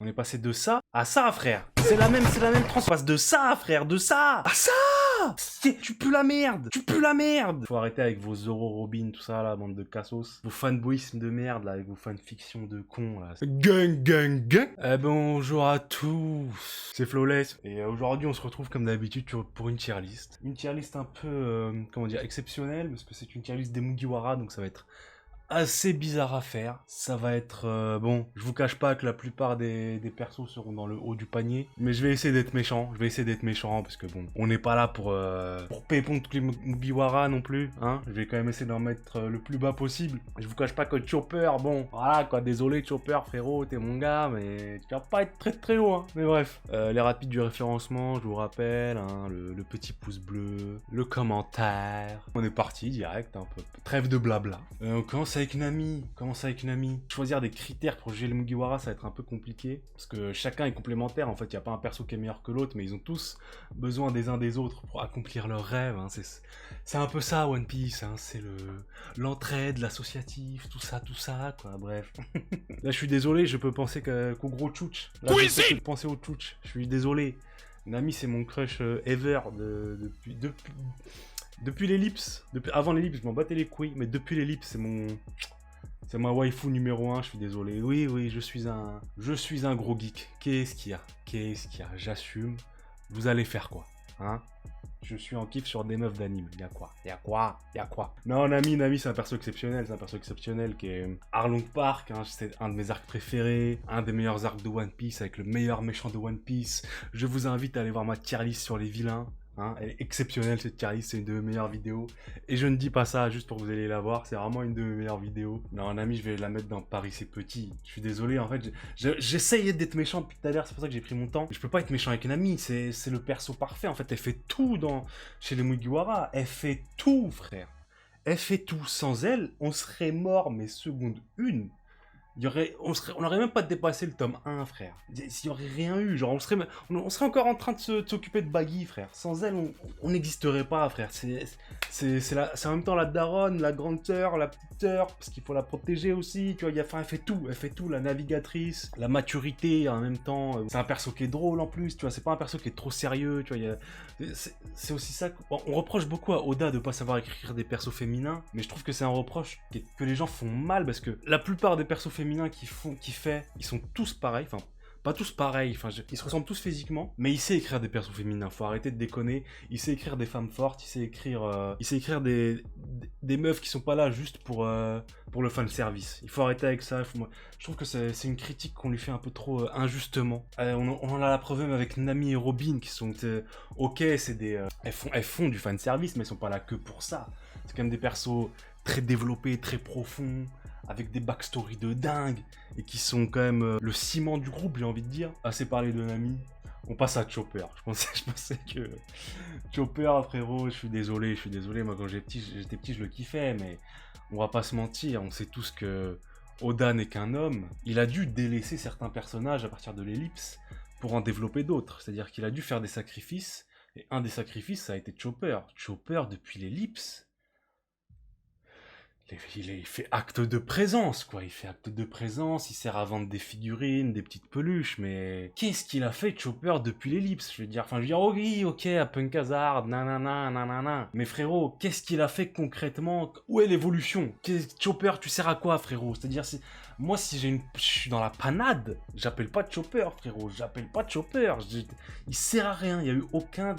On est passé de ça à ça, frère. C'est la même trans. On passe de ça, frère, de ça à ça. Tu pues la merde. Tu pues la merde. Faut arrêter avec vos Zoro Robin, tout ça, là, bande de cassos. Vos fanboyismes de merde, là, avec vos fanfictions de cons, là. Gang, gang, gang. Bonjour à tous. C'est Flawless. Et aujourd'hui, on se retrouve comme d'habitude pour une tier list. Une tier list un peu, comment dire, exceptionnelle, parce que c'est une tier list des Mugiwara, donc ça va être assez bizarre à faire. Ça va être... bon, je vous cache pas que la plupart des persos seront dans le haut du panier. Mais je vais essayer d'être méchant. Parce que bon, on n'est pas là pour pépon tous les Mugiwara non plus. Hein, je vais quand même essayer d'en mettre le plus bas possible. Je vous cache pas que Chopper, bon, voilà quoi, désolé Chopper, frérot, t'es mon gars, mais tu vas pas être très très haut. Hein. Mais bref, les rapides du référencement, je vous rappelle, hein, le petit pouce bleu, le commentaire. On est parti direct, un peu. Trêve de blabla. On commence avec une amie. Choisir des critères pour juger les Mugiwara, ça va être un peu compliqué. Parce que chacun est complémentaire. En fait, il n'y a pas un perso qui est meilleur que l'autre, mais ils ont tous besoin des uns des autres pour accomplir leurs rêves. Hein. C'est un peu ça, One Piece. Hein. C'est l'entraide, l'associatif, tout ça, quoi. Bref. Là, je suis désolé, je peux penser qu'au gros Chouch. Là, je peux penser au Chouch. Je suis désolé. Nami, c'est mon crush ever depuis l'ellipse, avant l'ellipse, je m'en battais les couilles, mais depuis l'ellipse, c'est ma waifu numéro 1, je suis désolé. Oui, je suis un gros geek. Qu'est-ce qu'il y a? J'assume. Vous allez faire quoi? Hein? Je suis en kiff sur des meufs d'anime. Y'a quoi? Non, Nami, c'est un perso exceptionnel qui est Arlong Park, hein, c'est un de mes arcs préférés, un des meilleurs arcs de One Piece, avec le meilleur méchant de One Piece. Je vous invite à aller voir ma tier list sur les vilains. Hein, elle est exceptionnelle cette tier list, c'est une de mes meilleures vidéos. Et je ne dis pas ça juste pour que vous allez la voir, c'est vraiment une de mes meilleures vidéos. Non, Nami, je vais la mettre dans Paris c'est petit. Je suis désolé, en fait, j'essaye d'être méchant depuis tout à l'heure, c'est pour ça que j'ai pris mon temps. Je peux pas être méchant avec Nami, c'est le perso parfait. En fait, elle fait tout chez les Mugiwara. Elle fait tout, frère. Elle fait tout. Sans elle, on serait mort, mais seconde une. On n'aurait même pas dépassé le tome 1, frère. S'il n'y aurait rien eu, genre, on serait encore en train de s'occuper de Baggy, frère. Sans elle, on n'existerait pas, frère. C'est en même temps la daronne, la grande sœur, la petite sœur, parce qu'il faut la protéger aussi, tu vois. Elle fait tout, la navigatrice, la maturité, en même temps. C'est un perso qui est drôle, en plus, tu vois. C'est pas un perso qui est trop sérieux, tu vois. C'est aussi ça. Bon, on reproche beaucoup à Oda de pas savoir écrire des persos féminins, mais je trouve que c'est un reproche que les gens font mal, parce que la plupart des persos féminins ils sont tous pareils, enfin pas tous pareils, enfin ils se ressemblent tous physiquement, mais il sait écrire des persos féminins, faut arrêter de déconner. Il sait écrire des femmes fortes, il sait écrire des meufs qui sont pas là juste pour le fan service. Il faut arrêter avec ça. Je trouve que c'est une critique qu'on lui fait un peu trop injustement. On en a la preuve même avec Nami et Robin qui sont ok, elles font du fan service, mais elles sont pas là que pour ça. C'est quand même des persos très développés, très profonds, avec des backstories de dingue, et qui sont quand même le ciment du groupe, j'ai envie de dire. Assez parlé de Nami, on passe à Chopper. Je pensais que Chopper, frérot, je suis désolé, moi quand j'étais petit, je le kiffais, mais on va pas se mentir, on sait tous que Oda n'est qu'un homme. Il a dû délaisser certains personnages à partir de l'ellipse pour en développer d'autres, c'est-à-dire qu'il a dû faire des sacrifices, et un des sacrifices, ça a été Chopper. Chopper, depuis l'ellipse, il fait acte de présence, quoi. Il fait acte de présence, il sert à vendre des figurines, des petites peluches, mais qu'est-ce qu'il a fait Chopper depuis l'ellipse? Je veux dire, oh oui, ok, à Punk Hazard, nanana. Mais frérot, qu'est-ce qu'il a fait concrètement? Où est l'évolution? Chopper, tu sers à quoi, frérot? C'est-à-dire, moi, si je suis dans la panade, j'appelle pas Chopper, frérot. Il sert à rien, il y a eu aucun...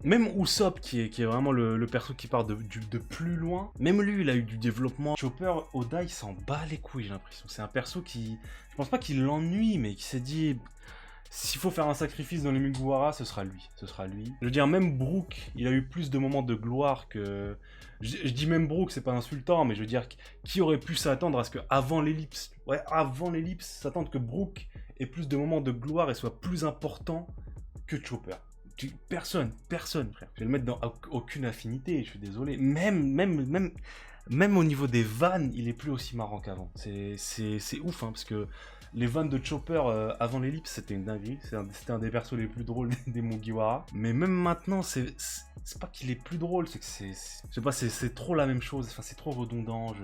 Même Usopp, qui est vraiment le perso qui part de plus loin, même lui, il a eu du développement. Chopper, Oda, il s'en bat les couilles, j'ai l'impression. C'est un perso qui... Je pense pas qu'il l'ennuie, mais qui s'est dit... S'il faut faire un sacrifice dans les Mugiwara, ce sera lui. Je veux dire, même Brook, il a eu plus de moments de gloire que... Je dis même Brook, c'est pas insultant, mais je veux dire, qui aurait pu s'attendre à ce qu'avant l'ellipse, s'attendre que Brook ait plus de moments de gloire et soit plus important que Chopper. Personne, frère. Je vais le mettre dans aucune affinité, je suis désolé. Même Même au niveau des vannes, il est plus aussi marrant qu'avant. C'est ouf, hein, parce que les vannes de Chopper avant l'ellipse, c'était une dinguerie. C'était un des persos les plus drôles des Mugiwara. Mais même maintenant, c'est pas qu'il est plus drôle, c'est que je sais pas, c'est trop la même chose. Enfin, c'est trop redondant.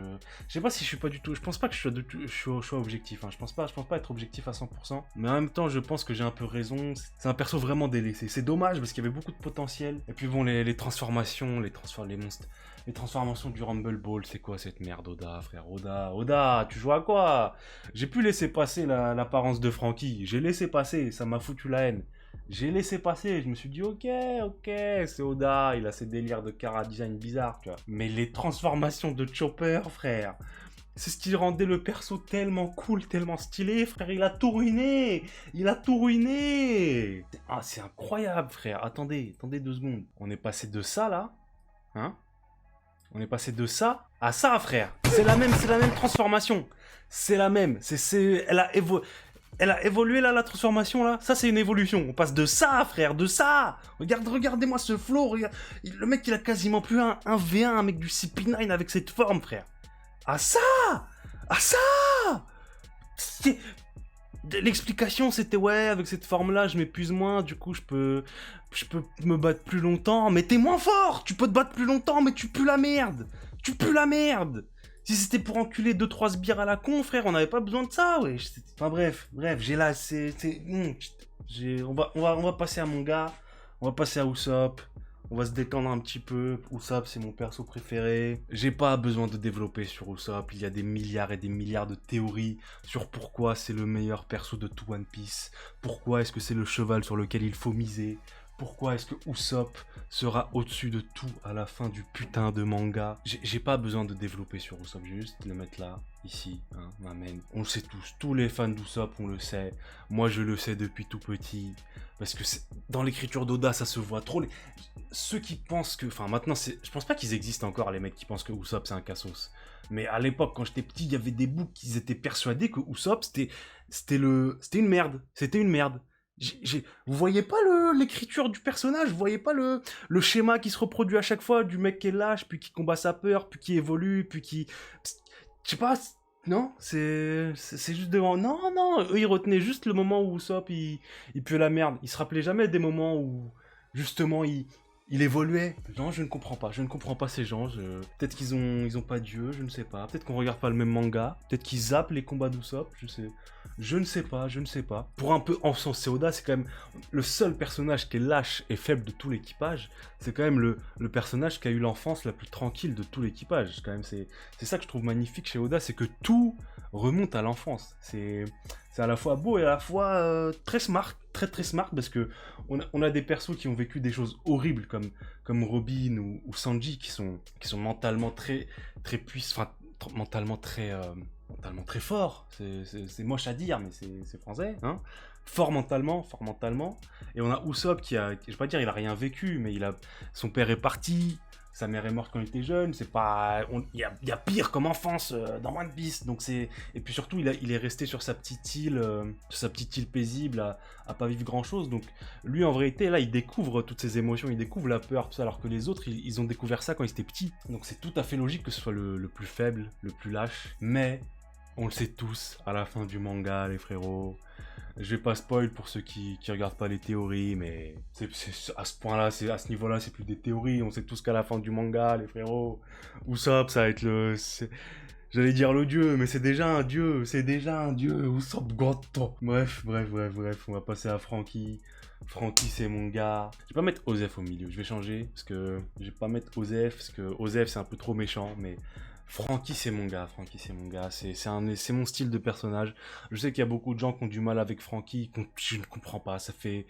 Je sais pas si je suis pas du tout. Je pense pas que je sois objectif. Hein. Je pense pas être objectif à 100%. Mais en même temps, je pense que j'ai un peu raison. C'est un perso vraiment délaissé. C'est dommage parce qu'il y avait beaucoup de potentiel. Et puis bon, les transformations, les monstres. Les transformations du Rumble Ball, c'est quoi cette merde, Oda, frère? Oda, tu joues à quoi? J'ai pu laisser passer l'apparence de Franky. J'ai laissé passer, ça m'a foutu la haine. J'ai laissé passer, je me suis dit, ok, c'est Oda, il a ses délires de cara design bizarre, tu vois. Mais les transformations de Chopper, frère, c'est ce qui rendait le perso tellement cool, tellement stylé, frère. Il a tout ruiné. Il a tout ruiné. Ah, c'est incroyable, frère. Attendez 2 secondes. On est passé de ça, là, hein? On est passé de ça à ça, frère. C'est la même transformation. C'est la même. Elle a évolué là, la transformation là. Ça, c'est une évolution. On passe de ça, frère, de ça. Regardez-moi ce flow. Le mec, il a quasiment plus un V1, un mec du CP9 avec cette forme, frère. À ça. L'explication, c'était ouais, avec cette forme-là, je m'épuise moins, du coup, je peux me battre plus longtemps. Mais t'es moins fort, tu peux te battre plus longtemps, mais tu pues la merde. Si c'était pour enculer 2-3 sbires à la con, frère, on n'avait pas besoin de ça, ouais. Enfin bref, j'ai là, on va passer à mon gars, on va passer à Usopp. On va se détendre un petit peu. Usopp, c'est mon perso préféré. J'ai pas besoin de développer sur Usopp. Il y a des milliards et des milliards de théories sur pourquoi c'est le meilleur perso de tout One Piece. Pourquoi est-ce que c'est le cheval sur lequel il faut miser. Pourquoi est-ce que Usopp sera au-dessus de tout à la fin du putain de manga. J'ai pas besoin de développer sur Usopp, juste le mettre là, ici, hein, m'amène. On le sait tous les fans d'Usopp, on le sait. Moi, je le sais depuis tout petit. Parce que dans l'écriture d'Oda, ça se voit trop. Ceux qui pensent que... Enfin, maintenant, je pense pas qu'ils existent encore, les mecs qui pensent que Usopp, c'est un cassos. Mais à l'époque, quand j'étais petit, il y avait des boucs qui étaient persuadés que Usopp, c'était une merde. C'était une merde. Vous voyez pas l'écriture du personnage, vous voyez pas le schéma qui se reproduit à chaque fois du mec qui est lâche, puis qui combat sa peur, puis qui évolue, puis qui... Je sais pas... Non, c'est juste devant. Non, eux ils retenaient juste le moment où Usopp il pue la merde. Ils se rappelaient jamais des moments où justement il évoluait. Non, je ne comprends pas ces gens. Peut-être qu'ils ont pas Dieu, je ne sais pas. Peut-être qu'on regarde pas le même manga. Peut-être qu'ils zappent les combats d'Usopp, je ne sais pas. Pour un peu encenser Oda, c'est quand même le seul personnage qui est lâche et faible de tout l'équipage. C'est quand même le personnage qui a eu l'enfance la plus tranquille de tout l'équipage. Quand même, c'est ça que je trouve magnifique chez Oda, c'est que tout remonte à l'enfance. C'est à la fois beau et à la fois très smart, très smart, parce que on a des persos qui ont vécu des choses horribles comme Robin ou Sanji qui sont mentalement très puissants, enfin mentalement très fort. C'est moche à dire, mais c'est français, hein. Fort mentalement. Et on a Usopp qui je vais pas dire il a rien vécu, mais son père est parti. Sa mère est morte quand il était jeune, c'est pas... Il y a pire comme enfance dans One Piece, donc c'est... Et puis surtout, il est resté sur sa petite île, paisible, à pas vivre grand-chose, donc lui, en vérité, là, il découvre toutes ses émotions, il découvre la peur, tout ça, alors que les autres, ils ont découvert ça quand ils étaient petits. Donc c'est tout à fait logique que ce soit le plus faible, le plus lâche, mais on le sait tous, à la fin du manga, les frérots... Je vais pas spoil pour ceux qui regardent pas les théories, mais à ce point-là, à ce niveau-là, c'est plus des théories. On sait tous qu'à la fin du manga, les frérots, Usopp, ça va être j'allais dire le dieu, mais c'est déjà un dieu. Usopp Goto. Bref, on va passer à Franky. Franky, c'est mon gars. Je vais pas mettre Osef au milieu, je vais changer, parce que je vais pas mettre Osef, parce que Osef, c'est un peu trop méchant, mais... Franky, c'est mon gars, c'est mon style de personnage. Je sais qu'il y a beaucoup de gens qui ont du mal avec Franky, je ne comprends pas. Ça fait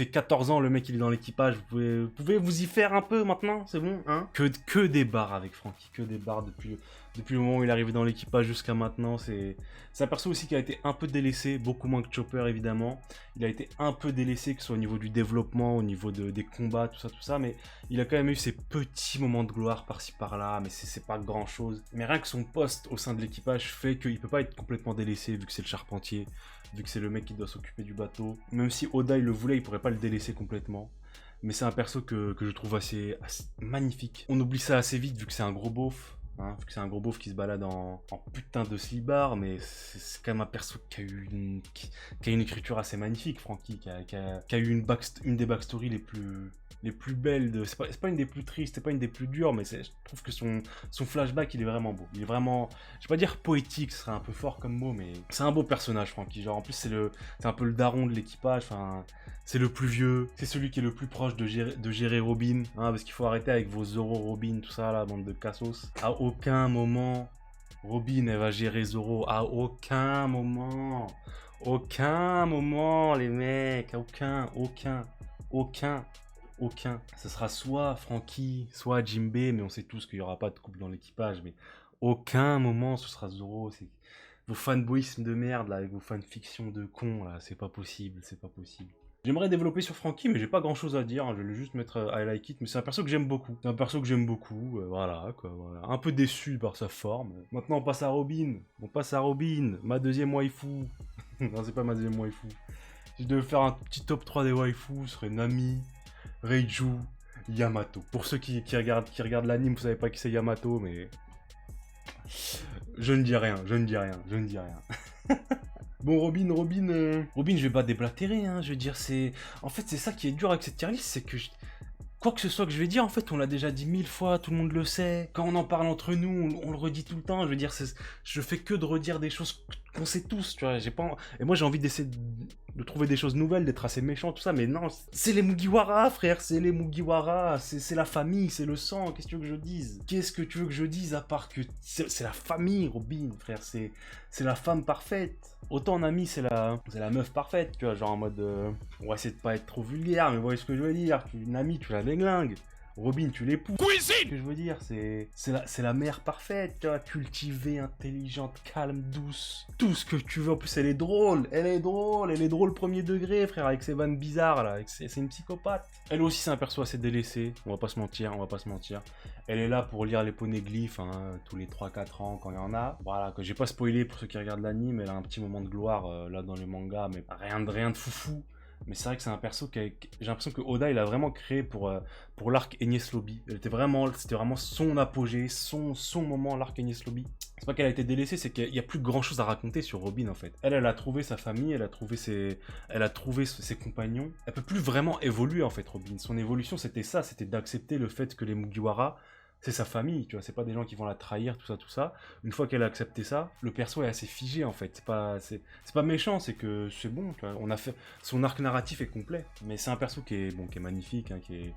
14 ans, le mec il est dans l'équipage, vous pouvez vous y faire un peu maintenant, c'est bon, hein? Que des barres avec Franky, que des barres depuis le moment où il est arrivé dans l'équipage jusqu'à maintenant. C'est un perso aussi qui a été un peu délaissé, beaucoup moins que Chopper évidemment. Il a été un peu délaissé, que ce soit au niveau du développement, au niveau des combats, tout ça, mais il a quand même eu ses petits moments de gloire par-ci par-là, mais c'est pas grand-chose. Mais rien que son poste au sein de l'équipage fait qu'il peut pas être complètement délaissé, vu que c'est le charpentier, vu que c'est le mec qui doit s'occuper du bateau. Même si Oda il le voulait, il pourrait pas le délaisser complètement. Mais c'est un perso que je trouve assez magnifique. On oublie ça assez vite vu que c'est un gros beauf. hein, vu que c'est un gros beauf qui se balade en putain de slibard, mais c'est quand même un perso qui a eu qui a une écriture assez magnifique, Franky, qui a eu une des backstories les plus belles. C'est pas une des plus tristes, c'est pas une des plus dures, mais je trouve que son flashback, il est vraiment beau. Il est vraiment, je vais pas dire poétique, ce serait un peu fort comme mot, mais c'est un beau personnage, Franky. Genre, en plus, c'est un peu le daron de l'équipage, enfin... C'est le plus vieux, c'est celui qui est le plus proche de gérer Robin, hein, parce qu'il faut arrêter avec vos Zoro, Robin, tout ça, la bande de cassos. À aucun moment, Robin, elle va gérer Zoro. À aucun moment. Aucun moment, les mecs. Aucun. Ce sera soit Franky, soit Jinbei, mais on sait tous qu'il n'y aura pas de couple dans l'équipage, mais aucun moment ce sera Zoro. C'est... Vos fanboyismes de merde, là, avec vos fanfictions de cons, là, c'est pas possible. J'aimerais développer sur Franky, mais j'ai pas grand chose à dire, hein, je vais juste mettre I like it, mais c'est un perso que j'aime beaucoup. Voilà, quoi, voilà. Un peu déçu par sa forme. Maintenant, on passe à Robin. Ma deuxième waifu. Non, c'est pas ma deuxième waifu. Si je devais faire un petit top 3 des waifus, ce serait Nami, Reiju, Yamato. Pour ceux qui regardent l'anime, vous savez pas qui c'est Yamato, mais... Je ne dis rien. Bon, Robin, je vais pas déblatérer, hein, je veux dire, c'est... En fait, c'est ça qui est dur avec cette tier list, c'est que... Quoi que ce soit que je vais dire, en fait, on l'a déjà dit 1000 fois, tout le monde le sait. Quand on en parle entre nous, on le redit tout le temps, je veux dire, je fais que de redire des choses qu'on sait tous, tu vois, j'ai pas... Et moi, j'ai envie d'essayer de trouver des choses nouvelles, d'être assez méchant, tout ça, mais non, c'est les Mugiwara, frère, c'est les Mugiwara, c'est la famille, c'est le sang, qu'est-ce que tu veux que je dise? Qu'est-ce que tu veux que je dise à part que c'est la famille, Robin, frère, c'est la femme parfaite. Autant Nami, c'est la meuf parfaite, tu vois, genre en mode... on va essayer de pas être trop vulgaire, mais vous voyez ce que je veux dire, Nami, tu la déglingues. Robin, tu l'épouses. Ce que je veux dire, c'est la mère parfaite, tu vois, cultivée, intelligente, calme, douce, tout ce que tu veux. En plus, elle est drôle premier degré, frère, avec ses vannes bizarres là, c'est une psychopathe. Elle aussi, c'est un perso assez délaissé, on va pas se mentir. Elle est là pour lire les poneglyphes, hein, tous les 3-4 ans quand il y en a. Voilà, que j'ai pas spoilé pour ceux qui regardent l'anime, elle a un petit moment de gloire là dans le manga, mais rien de foufou. Mais c'est vrai que c'est un perso j'ai l'impression que Oda il a vraiment créé pour l'arc Enies Lobby. C'était vraiment son apogée, son moment l'arc Enies Lobby. C'est pas qu'elle a été délaissée, c'est qu'il y a plus grand chose à raconter sur Robin en fait. Elle a trouvé sa famille, elle a trouvé ses compagnons. Elle peut plus vraiment évoluer en fait, Robin. Son évolution c'était ça, c'était d'accepter le fait que les Mugiwara c'est sa famille, tu vois, c'est pas des gens qui vont la trahir, tout ça. Une fois qu'elle a accepté ça, le perso est assez figé en fait. C'est pas méchant, c'est que c'est bon, tu vois. Son arc narratif est complet. Mais c'est un perso qui est magnifique, hein, qui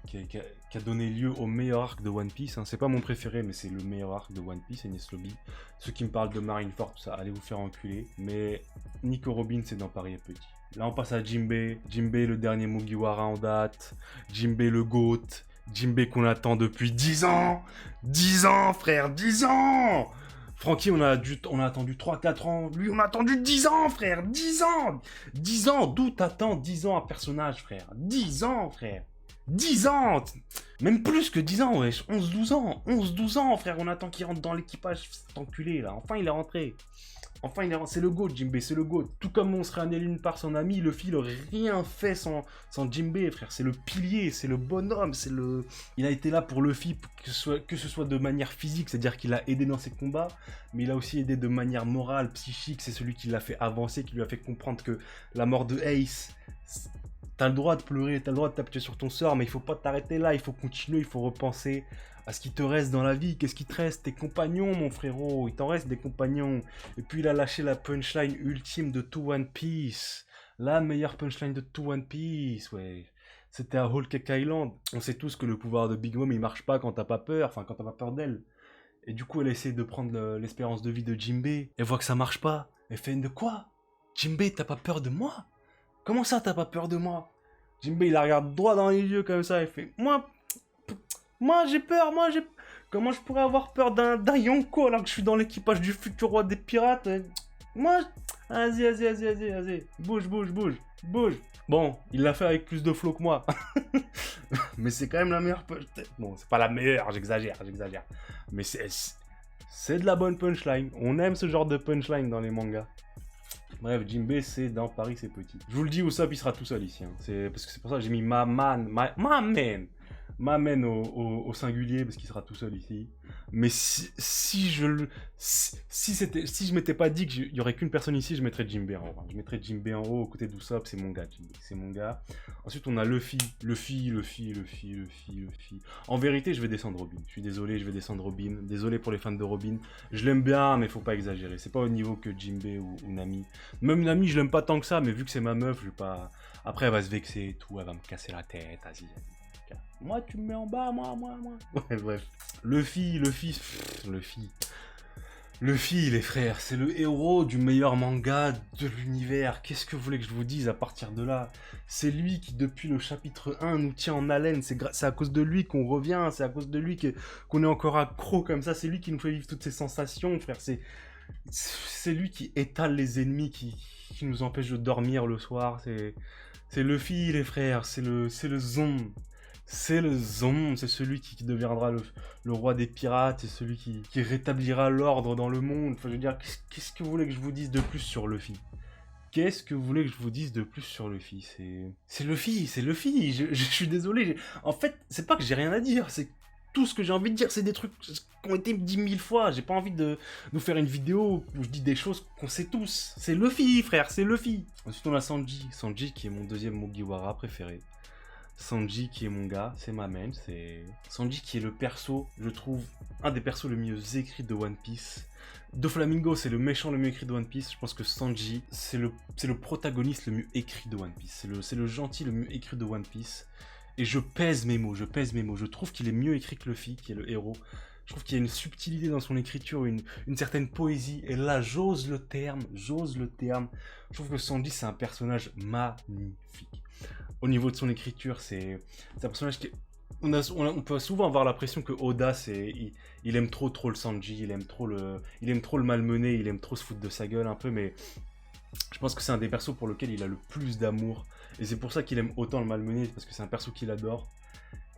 a donné lieu au meilleur arc de One Piece. Hein. C'est pas mon préféré, mais c'est le meilleur arc de One Piece, Enies Lobby. Ceux qui me parlent de Marineford, tout ça, allez vous faire enculer. Mais Nico Robin, c'est dans Paris est petit. Là, on passe à Jinbei. Jinbei, le dernier Mugiwara en date. Jinbei, le GOAT. Jinbei qu'on attend depuis 10 ans. 10 ans, frère, 10 ans. Franky, on a attendu 3-4 ans. Lui, on a attendu 10 ans, frère, 10 ans. 10 ans, d'où t'attends 10 ans un personnage, frère? 10 ans, frère. 10 ans. Même plus que 10 ans, wesh. 11-12 ans. 11-12 ans, frère. On attend qu'il rentre dans l'équipage. Cet enculé, là. Enfin, il est rentré. C'est le GOAT, Jinbei, c'est le GOAT. Tout comme on serait annulé par son ami, Luffy, il aurait rien fait sans Jinbei, frère. C'est le pilier, c'est le bonhomme, Il a été là pour Luffy, que ce soit de manière physique, c'est-à-dire qu'il a aidé dans ses combats, mais il a aussi aidé de manière morale, psychique. C'est celui qui l'a fait avancer, qui lui a fait comprendre que la mort de Ace... T'as le droit de pleurer, t'as le droit de taper sur ton sort, mais il faut pas t'arrêter là, il faut continuer, il faut repenser à ce qui te reste dans la vie. Qu'est-ce qui te reste? Tes compagnons, mon frérot, il t'en reste des compagnons. Et puis il a lâché la punchline ultime de tout One Piece. La meilleure punchline de tout One Piece, ouais. C'était à Whole Cake Island. On sait tous que le pouvoir de Big Mom, il marche pas quand t'as pas peur, enfin quand t'as pas peur d'elle. Et du coup, elle essaie de prendre l'espérance de vie de Jinbei. Elle voit que ça marche pas. Elle fait de quoi? Jinbei, t'as pas peur de moi? Comment ça, t'as pas peur de moi? Jinbei, il la regarde droit dans les yeux comme ça, il fait Moi j'ai peur, Comment je pourrais avoir peur d'un Yonko alors que je suis dans l'équipage du futur roi des pirates? Moi, vas-y. Bouge. Bon, il l'a fait avec plus de flow que moi. Mais c'est quand même la meilleure punchline. Bon, c'est pas la meilleure, j'exagère. Mais c'est de la bonne punchline. On aime ce genre de punchline dans les mangas. Bref, Jinbei, c'est dans Paris, c'est petit. Je vous le dis, Usopp, il sera tout seul ici. Hein. Parce que c'est pour ça que j'ai mis ma man. m'amène au singulier parce qu'il sera tout seul ici. Mais si je m'étais pas dit qu'il y aurait qu'une personne ici, je mettrais Jinbei en haut. Je mettrais Jinbei en haut, aux côtés d'Usopp, c'est mon gars, Jinbei, c'est mon gars. Ensuite, on a Luffy. En vérité, je vais descendre Robin. Je suis désolé, je vais descendre Robin. Désolé pour les fans de Robin. Je l'aime bien, mais faut pas exagérer. C'est pas au niveau que Jinbei ou Nami. Même Nami, je l'aime pas tant que ça, mais vu que c'est ma meuf, je vais pas... Après, elle va se vexer et tout, elle va me casser la tête, vas-y. Moi, tu me mets en bas, moi. Ouais, bref. Luffy, les frères, c'est le héros du meilleur manga de l'univers. Qu'est-ce que vous voulez que je vous dise à partir de là? C'est lui qui, depuis le chapitre 1, nous tient en haleine. C'est à cause de lui qu'on revient, c'est à cause de lui qu'on est encore accro comme ça. C'est lui qui nous fait vivre toutes ces sensations, frère. C'est lui qui étale les ennemis, qui nous empêche de dormir le soir. C'est Luffy, les frères, c'est le Zon. C'est le Zon, c'est celui qui deviendra le roi des pirates, c'est celui qui rétablira l'ordre dans le monde. Enfin, je veux dire, qu'est-ce que vous voulez que je vous dise de plus sur Luffy? Qu'est-ce que vous voulez que je vous dise de plus sur Luffy? C'est Luffy. Je suis désolé. En fait, c'est pas que j'ai rien à dire, c'est tout ce que j'ai envie de dire, c'est des trucs qui ont été dit 1000 fois. J'ai pas envie de nous faire une vidéo où je dis des choses qu'on sait tous. C'est Luffy, frère, c'est Luffy. Ensuite, on a Sanji. Sanji qui est mon deuxième Mugiwara préféré. Sanji qui est mon gars, c'est ma main, c'est... Sanji qui est le perso, je trouve, un des persos le mieux écrit de One Piece. Doflamingo, c'est le méchant le mieux écrit de One Piece. Je pense que Sanji, c'est le protagoniste le mieux écrit de One Piece. C'est le gentil le mieux écrit de One Piece. Et je pèse mes mots. Je trouve qu'il est mieux écrit que Luffy, qui est le héros. Je trouve qu'il y a une subtilité dans son écriture, une certaine poésie. Et là, j'ose le terme. Je trouve que Sanji, c'est un personnage magnifique. Au niveau de son écriture, c'est un personnage qui... On peut souvent avoir l'impression que Oda, il aime trop le Sanji, il aime trop le malmener, il aime trop se foutre de sa gueule un peu, mais je pense que c'est un des persos pour lequel il a le plus d'amour. Et c'est pour ça qu'il aime autant le malmener, parce que c'est un perso qu'il adore.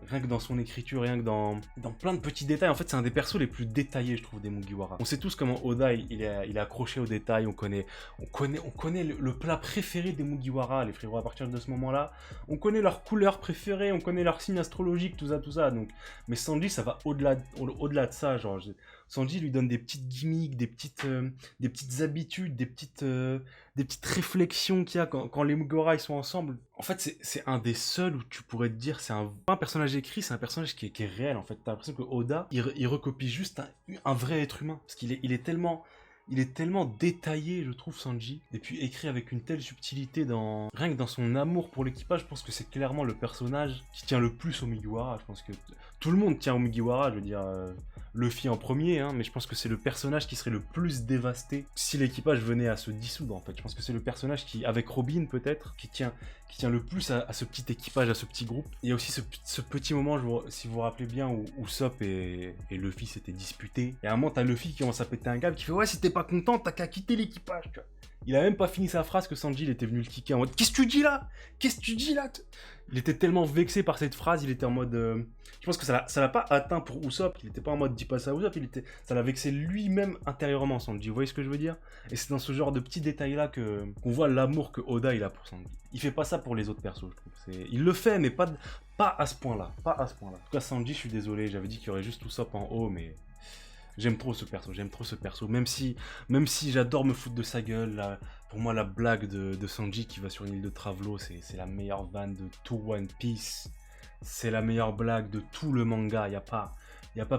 Rien que dans son écriture, rien que dans plein de petits détails. En fait, c'est un des persos les plus détaillés, je trouve, des Mugiwara. On sait tous comment Oda, il est accroché aux détails. On connaît le plat préféré des Mugiwara, les frérots, à partir de ce moment-là. On connaît leur couleur préférée, on connaît leur signe astrologique, tout ça. Donc... Mais Sanji, ça va au-delà de ça. Genre, Sanji lui donne des petites gimmicks, des petites habitudes, des petites réflexions qu'il y a quand les Mugiwara ils sont ensemble. En fait, c'est un des seuls où tu pourrais te dire, c'est pas un personnage écrit, c'est un personnage qui est réel. En fait, t'as l'impression que Oda, il recopie juste un vrai être humain, parce qu'il est tellement détaillé, je trouve, Sanji, et puis écrit avec une telle subtilité rien que dans son amour pour l'équipage. Je pense que c'est clairement le personnage qui tient le plus au Mugiwara. Je pense que tout le monde tient au Mugiwara, je veux dire, Luffy en premier, hein, mais je pense que c'est le personnage qui serait le plus dévasté si l'équipage venait à se dissoudre, en fait. Je pense que c'est le personnage qui, avec Robin peut-être, qui tient le plus à ce petit équipage, à ce petit groupe. Il y a aussi ce petit moment, si vous vous rappelez bien, où Usopp et Luffy s'étaient disputés. Et à un moment, t'as Luffy qui commence à péter un câble, qui fait « Ouais, si t'es pas content, t'as qu'à quitter l'équipage, tu vois. » Il a même pas fini sa phrase que Sanji il était venu le kicker en mode « Qu'est-ce que tu dis là ? Il était tellement vexé par cette phrase, il était en mode... Je pense que ça l'a pas atteint pour Usopp, il était pas en mode « Dis pas ça à Usopp », ça l'a vexé lui-même intérieurement, Sanji. Vous voyez ce que je veux dire? Et c'est dans ce genre de petits détails-là qu'on voit l'amour que Oda il a pour Sanji. Il fait pas ça pour les autres persos, je trouve. Il le fait, mais pas à ce point-là. En tout cas, Sanji, je suis désolé, j'avais dit qu'il y aurait juste Usopp en haut, mais... J'aime trop ce perso, même si j'adore me foutre de sa gueule, là, pour moi la blague de Sanji qui va sur une île de Travelo, c'est la meilleure vanne de tout One Piece, c'est la meilleure blague de tout le manga, y a pas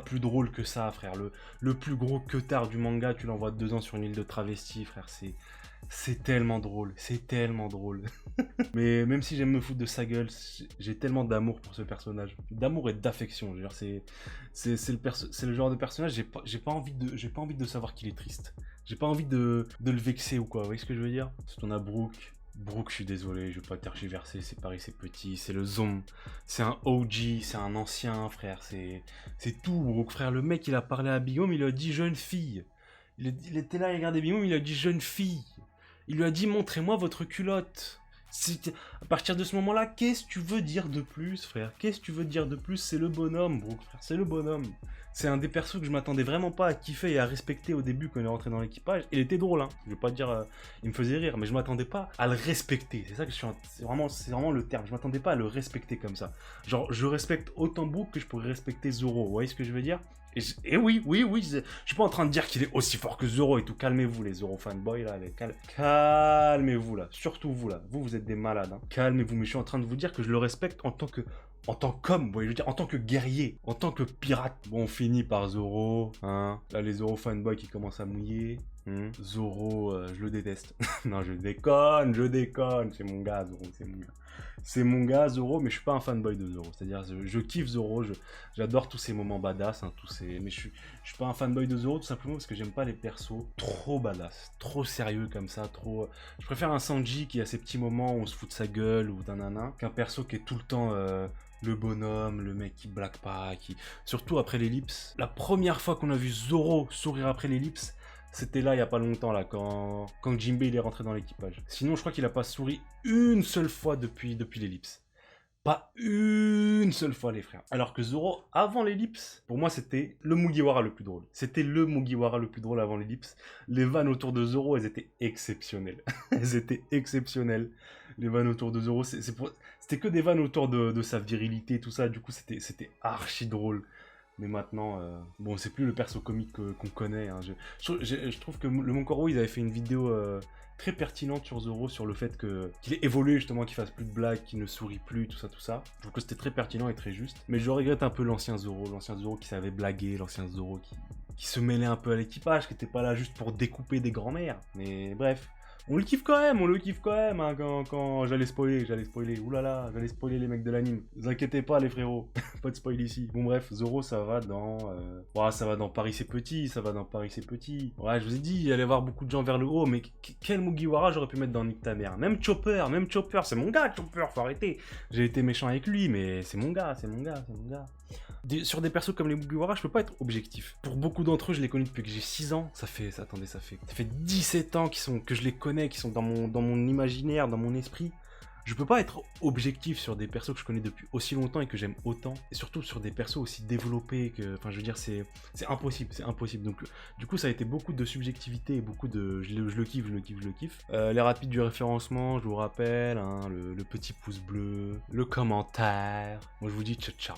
plus drôle que ça, frère, le plus gros queutard du manga, tu l'envoies 2 ans sur une île de travesti, frère, c'est tellement drôle. Mais même si j'aime me foutre de sa gueule, j'ai tellement d'amour pour ce personnage. D'amour et d'affection. C'est le genre de personnage, j'ai pas envie de savoir qu'il est triste. J'ai pas envie de le vexer ou quoi, vous voyez ce que je veux dire? Ensuite on a Brook. Brook, je suis désolé, je vais pas tergiverser, c'est pareil, c'est petit, c'est le Zon. C'est un OG, c'est un ancien, frère, c'est tout, Brook. Frère, le mec, il a parlé à Big Mom, il a dit jeune fille. Il était là, il regardait Big Mom, il a dit jeune fille. Il lui a dit montrez-moi votre culotte. À partir de ce moment-là, qu'est-ce que tu veux dire de plus, frère? Qu'est-ce que tu veux dire de plus? C'est le bonhomme, Brook, frère, c'est le bonhomme. C'est un des persos que je m'attendais vraiment pas à kiffer et à respecter au début quand il est rentré dans l'équipage. Il était drôle, hein. Je vais pas dire il me faisait rire, mais je m'attendais pas à le respecter. C'est ça que je suis c'est vraiment le terme. Je m'attendais pas à le respecter comme ça. Genre, je respecte autant Brook que je pourrais respecter Zoro. Vous voyez ce que je veux dire? Et oui, je suis pas en train de dire qu'il est aussi fort que Zoro et tout. Calmez-vous, les Zoro fanboys là. Calmez-vous là. Surtout vous là. Vous êtes des malades. Hein. Calmez-vous. Mais je suis en train de vous dire que je le respecte en tant qu'homme, vous voyez, je veux dire, en tant que guerrier, en tant que pirate. Bon, on finit par Zoro, hein. Là, les Zoro fanboys qui commencent à mouiller. Zoro, je le déteste. Non, je déconne. C'est mon gars, Zoro, c'est mon gars. C'est mon gars, Zoro, mais je suis pas un fanboy de Zoro. C'est-à-dire, je kiffe Zoro, j'adore tous ces moments badass, hein, mais je suis pas un fanboy de Zoro, tout simplement parce que j'aime pas les persos trop badass, trop sérieux comme ça, trop... Je préfère un Sanji qui a ses petits moments où on se fout de sa gueule ou d'un nana, qu'un perso qui est tout le temps... le bonhomme, le mec qui blague pas, surtout après l'ellipse. La première fois qu'on a vu Zoro sourire après l'ellipse, c'était là il y a pas longtemps là quand Jinbei il est rentré dans l'équipage. Sinon je crois qu'il a pas souri une seule fois depuis l'ellipse. Pas une seule fois les frères. Alors que Zoro avant l'ellipse, pour moi c'était le Mugiwara le plus drôle. C'était le Mugiwara le plus drôle avant l'ellipse. Les vannes autour de Zoro elles étaient exceptionnelles. Elles étaient exceptionnelles. Les vannes autour de Zoro, c'était que des vannes autour de sa virilité tout ça. Du coup c'était archi drôle. Mais maintenant, bon, c'est plus le perso comique qu'on connaît. Hein. Je trouve que le Monkoro, ils avaient fait une vidéo très pertinente sur Zoro, sur le fait qu'il ait évolué justement, qu'il fasse plus de blagues, qu'il ne sourit plus, tout ça. Je trouve que c'était très pertinent et très juste. Mais je regrette un peu l'ancien Zoro qui savait blaguer, l'ancien Zoro qui se mêlait un peu à l'équipage, qui était pas là juste pour découper des grands-mères. Mais bref. On le kiffe quand même, hein, quand j'allais spoiler, oulala, j'allais spoiler les mecs de l'anime. Ne vous inquiétez pas les frérots, pas de spoil ici. Bon bref, Zoro ça va dans... ça va dans Paris c'est petit, Ouais, je vous ai dit, il y allait avoir beaucoup de gens vers le haut, mais quel Mugiwara j'aurais pu mettre dans Nick ta mère. Même Chopper, c'est mon gars Chopper, faut arrêter. J'ai été méchant avec lui, mais c'est mon gars. Sur des persos comme les Mugiwara, je peux pas être objectif. Pour beaucoup d'entre eux, je les connais depuis que j'ai 6 ans. Ça fait 17 ans que je les connais, qui sont dans mon imaginaire, dans mon esprit. Je peux pas être objectif sur des persos que je connais depuis aussi longtemps et que j'aime autant. Et surtout sur des persos aussi développés que... Enfin, je veux dire, c'est impossible, Donc, du coup, ça a été beaucoup de subjectivité et beaucoup de... Je le kiffe. Les rapides du référencement, je vous rappelle, hein, le petit pouce bleu, le commentaire. Moi, je vous dis ciao.